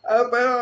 Pero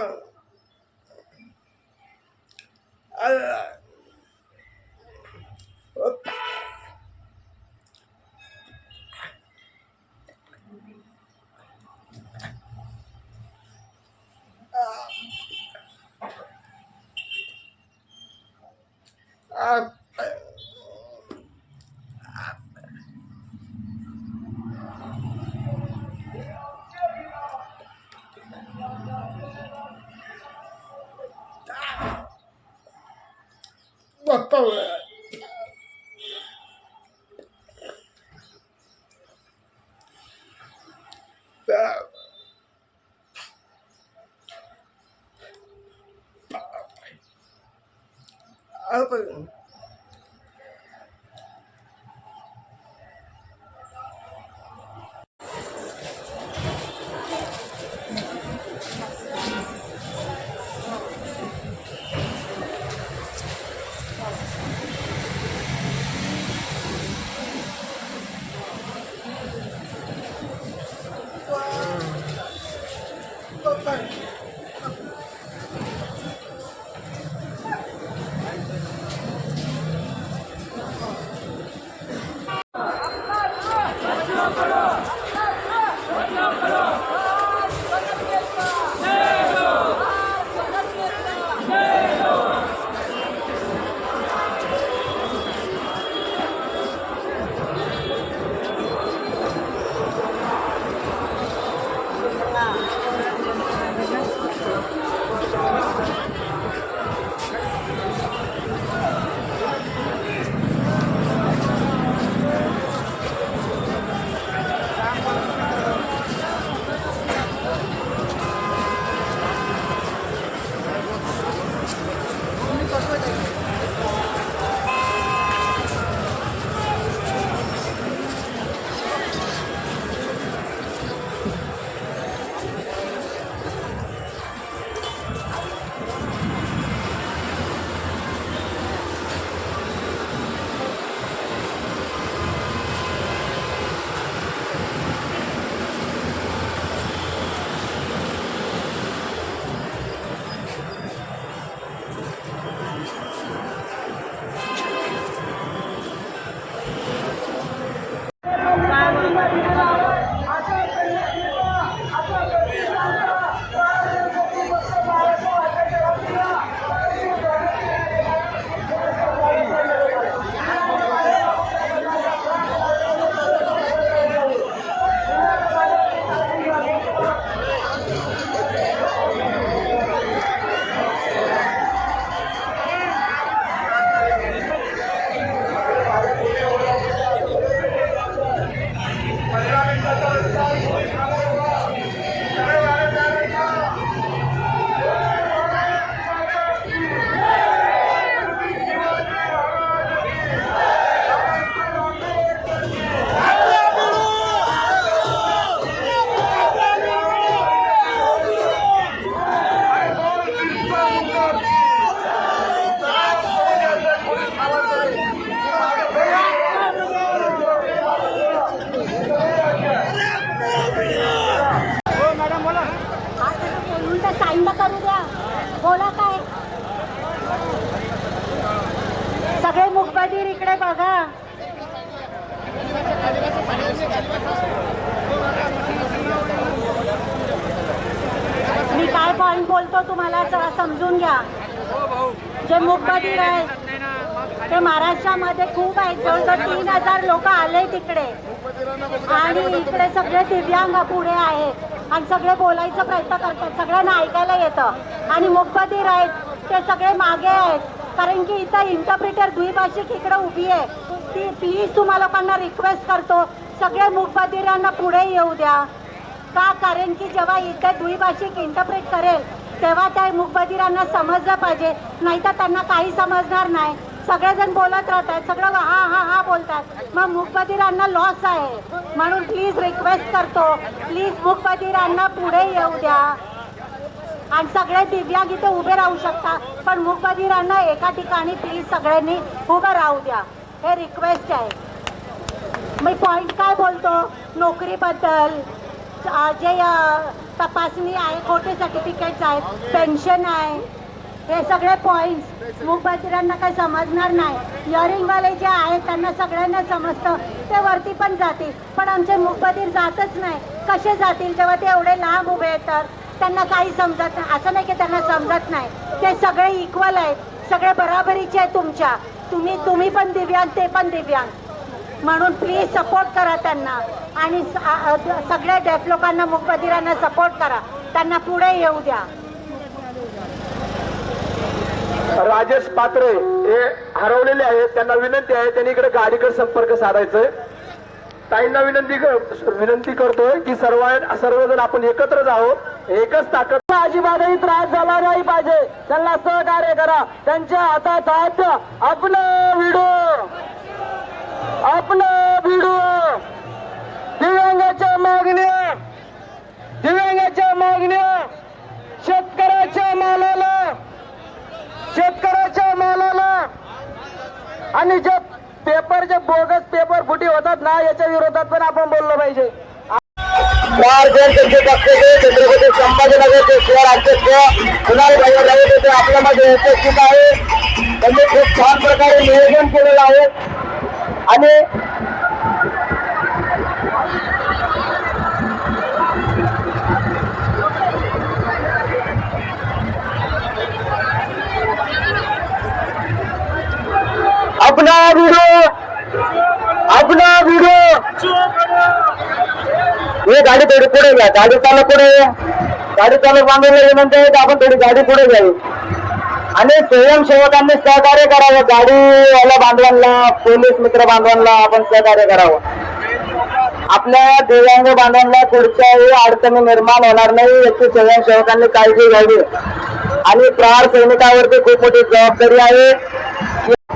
बोला काय सगळे मुखबधीर इकडे बघा. मी काय पॉइंट बोलतो तुम्हाला समजून घ्या. जे मुखबधीर आहेत ते महाराष्ट्रामध्ये खूप आहेत. जवळजवळ 3000 लोक आले तिकडे आणि इकडे सगळे दिव्यांग पुढे आहेत आणि सगळे बोलायचा प्रयत्न करतात. सगळ्यांना ऐकायला येतं आणि मुखबधीर आहेत ते सगळे मागे आहेत कारण की इथं इंटरप्रिटर द्विभाषिक इकडे उभी आहे. ती प्लीज तुम्हा लोकांना रिक्वेस्ट करतो सगळे मुखबधिरांना पुढे येऊ द्या. का कारण की जेव्हा इथे द्विभाषिक इंटरप्रेट करेल तेव्हा त्या मुखबधिरांना समजलं पाहिजे, नाहीतर त्यांना काही समजणार नाही. सगळेजण बोलत राहतात, सगळं हा हा हा बोलतात, मग मुखबधिरांना लॉस आहे. म्हणून प्लीज रिक्वेस्ट करतो प्लीज मुखबधिरांना पुढे येऊ द्या. आणि सगळे दिव्यांग इथे उभे राहू शकतात पण मुखबधिरांना एका ठिकाणी प्लीज सगळ्यांनी उभं राहू द्या. हे रिक्वेस्ट आहे. मी पॉइंट काय बोलतो नोकरीबद्दल जे तपासणी आहे, खोटे सर्टिफिकेट्स आहेत, पेन्शन आहे, हे सगळे पॉईंट्स मूकबधिरांना काही समजणार नाही. हिअरिंगवाले जे आहेत त्यांना सगळ्यांना समजतं, ते वरती पण जातील, पण आमचे मूकबधीर जातच नाही. कसे जातील जेव्हा ते एवढे लांब उभे येतात? त्यांना काही समजत नाही. असं नाही की त्यांना समजत नाही, ते सगळे इक्वल आहेत, सगळे बराबरीचे आहेत तुमच्या. तुम्ही पण दिव्यांग, ते पण दिव्यांग, म्हणून प्लीज सपोर्ट करा त्यांना आणि सगळ्या डेफ लोकांना, मूकबधिरांना सपोर्ट करा, त्यांना पुढे येऊ द्या. राजेश पात्रे हे हरवलेले आहेत, त्यांना विनंती आहे त्यांनी इकडे गाडीकडे संपर्क साधायचंय. ताईंना विनंती करतोय की सर्वजण आपण एकत्रच आहोत, एकच ताकद. अजिबातही त्रास झाला नाही पाहिजे, त्यांना सहकार्य करा. त्यांच्या हातात हात आपलं व्हिडिओ दिव्यांगाच्या मागण्या शेतकऱ्याच्या मालाला आणि जे बोगस पेपर फुटी होतात ना, याच्या विरोधात पण आपण बोललो पाहिजे. छत्रपती संभाजीनगरचे शहर अध्यक्ष कुणाल भाई राऊत आपल्यामध्ये उपस्थित आहे. त्यांनी खूप छान प्रकारे नियोजन केलेलं आहे आणि अपना वीडियो हे गाडी थोडी पुढे घ्या. गाडी चालक बांधून विनंती आहे, आपण थोडी गाडी पुढे घ्यावी आणि स्वयंसेवकांनी सहकार्य करावं. गाडीवाला बांधवांना, पोलीस मित्र बांधवांना आपण सहकार्य करावं. आपल्या दिव्यांग बांधवांना पुढच्याही अडचणी निर्माण होणार नाही याची स्वयंसेवकांनी काळजी घ्यावी आणि प्रहार सैनिकावरती खूप मोठी जबाबदारी आहे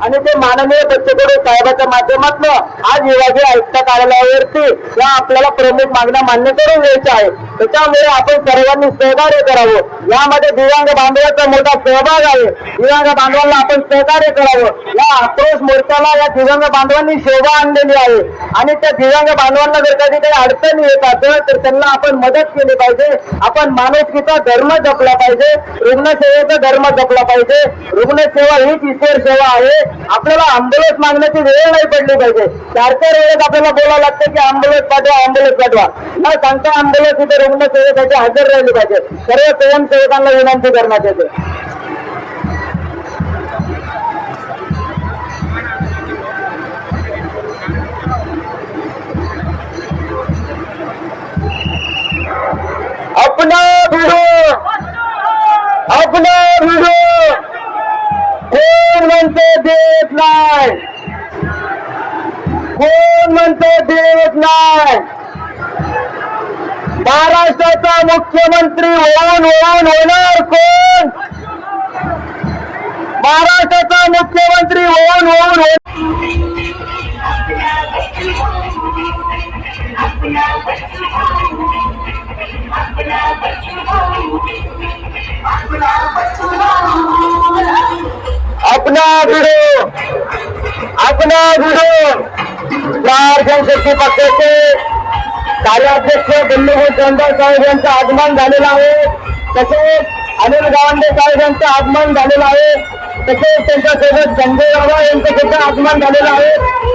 आणि ते माननीय बच्चेकडे साहेबांच्या माध्यमातून आज विभागीय आयुक्त कार्यालयावरती या आपल्याला प्रमुख मागण्या मान्य करून घ्यायच्या आहेत. त्याच्यामुळे आपण सर्वांनी सहकार्य करावं. यामध्ये दिव्यांग बांधवांचा मोठा सहभाग आहे. दिव्यांग बांधवांना आपण सहकार्य करावं. या आक्रोश मोर्चाला या दिव्यांग बांधवांनी शोभा आणलेली आहे आणि त्या दिव्यांग बांधवांना जर कधी काही अडचणी येत असेल तर त्यांना आपण मदत केली पाहिजे. आपण माणुसकीचा धर्म जपला पाहिजे, रुग्णसेवेचा धर्म जपला पाहिजे. रुग्णसेवा हीच ईश्वर सेवा आहे. आपल्याला अँब्युलन्स मागण्याची वेळ नाही पडली पाहिजे. 4 वेळेस आपल्याला बोलावं लागतं की अँब्युलन्स पाठवा. न सांगता अँब्युलन्स इथे रुग्णसेवेसाठी हजर राहिली पाहिजे. सर्व स्वयंसेवकांना विनंती करण्यात येते. अपना वीडियो कोण म्हणते देत नाही, महाराष्ट्राचा मुख्यमंत्री होणार कोण? महाराष्ट्राचा मुख्यमंत्री होऊन अपना वीडियो प्रहार जनशक्ती पक्षाचे कार्याध्यक्ष दिल्लीहून चंदर साहेब यांचं आगमन झालेलं आहे. तसेच अनिल गावंडे साहेब यांचं आगमन झालेलं आहे. तसेच त्यांच्यासोबत संजय बाबा यांचं सुद्धा आगमन झालेलं आहे.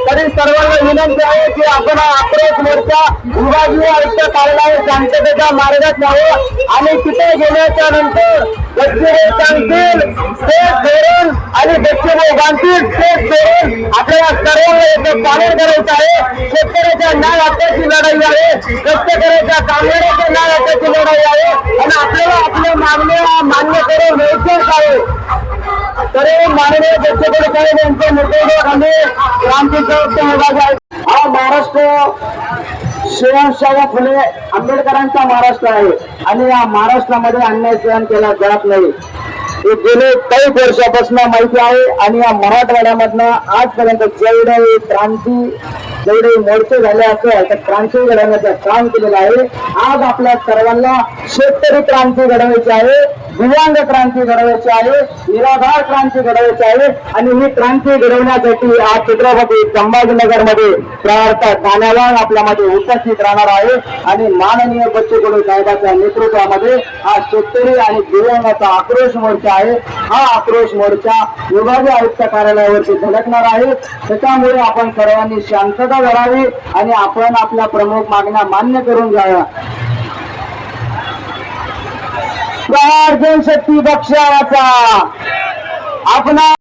तरी सर्वांना विनंती आहे की आपण आक्रोश मोर्चा विभागीय आयुक्त कार्यालय शांततेच्या मार्गात न्यावं आणि तिथे गेल्याच्या नंतर बच्चेभाऊ सांगतील तेच धोरण आणि बच्चेभाऊ बांधतील तेच धोरण आपल्याला सर्वांना याचं पालन करायचं आहे. शेतकऱ्याच्या न्याय हक्काची लढाई आहे, कष्टकऱ्याच्या कामगाराच्या न्याय हक्काची लढाई आहे आणि आपल्याला आपल्या मागण्या मान्य करून घ्यायचेच आहे. तरी माननीय बच्चेभाऊ साहेब यांचे निर्देश आम्ही ग्रामपंचायतचा विभाग आहे. हा महाराष्ट्र शिवशाहू फुले आंबेडकरांचा महाराष्ट्र आहे आणि या महाराष्ट्रामध्ये अन्याय सहन केला जात नाही हे गेले काही वर्षापासून माहिती आहे. आणि या मराठवाड्यामधनं आजपर्यंत जेवढे मोर्चे झाले असेल तर क्रांती घडवण्याचं काम केलेलं आहे. आज आपल्या सर्वांना शेतकरी क्रांती घडवायची आहे. दिव्यांग क्रांती घडवायची आहे, निराधार क्रांती घडवायची आहे. आणि ही क्रांती घडवण्यासाठी आज छत्रपती संभाजीनगरमध्ये प्रार्थना ठाण्यावर आपल्यामध्ये उपस्थित राहणार आहे. आणि माननीय बच्चू कडू साहेबांच्या नेतृत्वामध्ये हा शेतकरी आणि दिव्यांगाचा आक्रोश मोर्चा आहे. हा आक्रोश मोर्चा विभागीय आयुक्त कार्यालयावरती धडकणार आहे. त्याच्यामुळे आपण सर्वांनी शांतता धरावी आणि आपण आपल्या प्रमुख मागण्या मान्य करून घ्याव्या. प्रहार जनशक्ती पक्षाचा आपला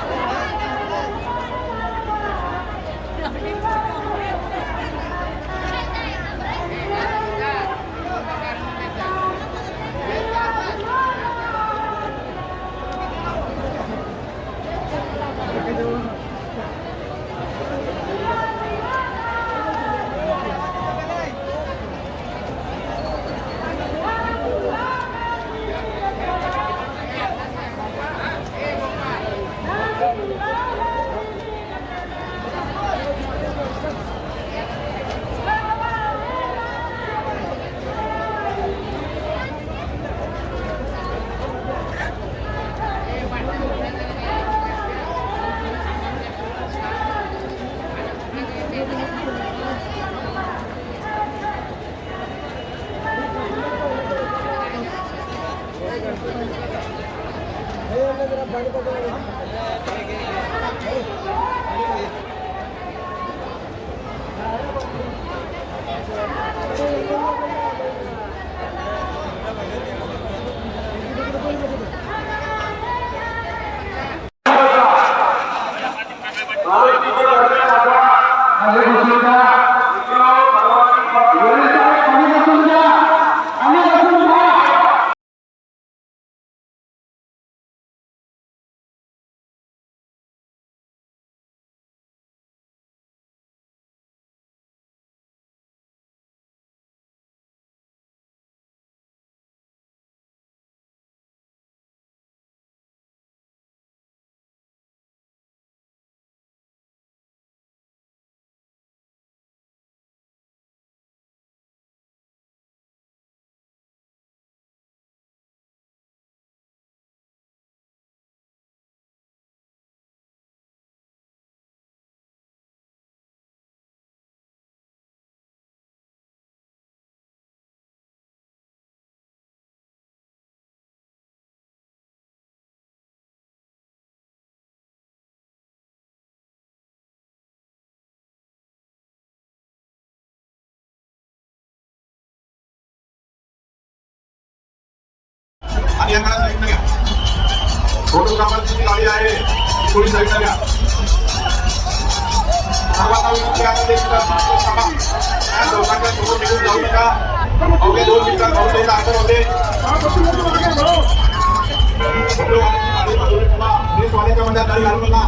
आणि यांना साईडला घ्या. फोटोग्राफरची जी गाडी आहे ती थोडी साईडला घ्या. सर्वांना विनंती आहे ते त्या लोकांच्या समोर निघून जाऊ नका. अवघे 2 मिनिटात भाऊसाहेब आदर होते. फोटोग्राफरची गाडी बाजूला ठेवा. हे स्वागताच्या मंडळात गाडी घालू नका.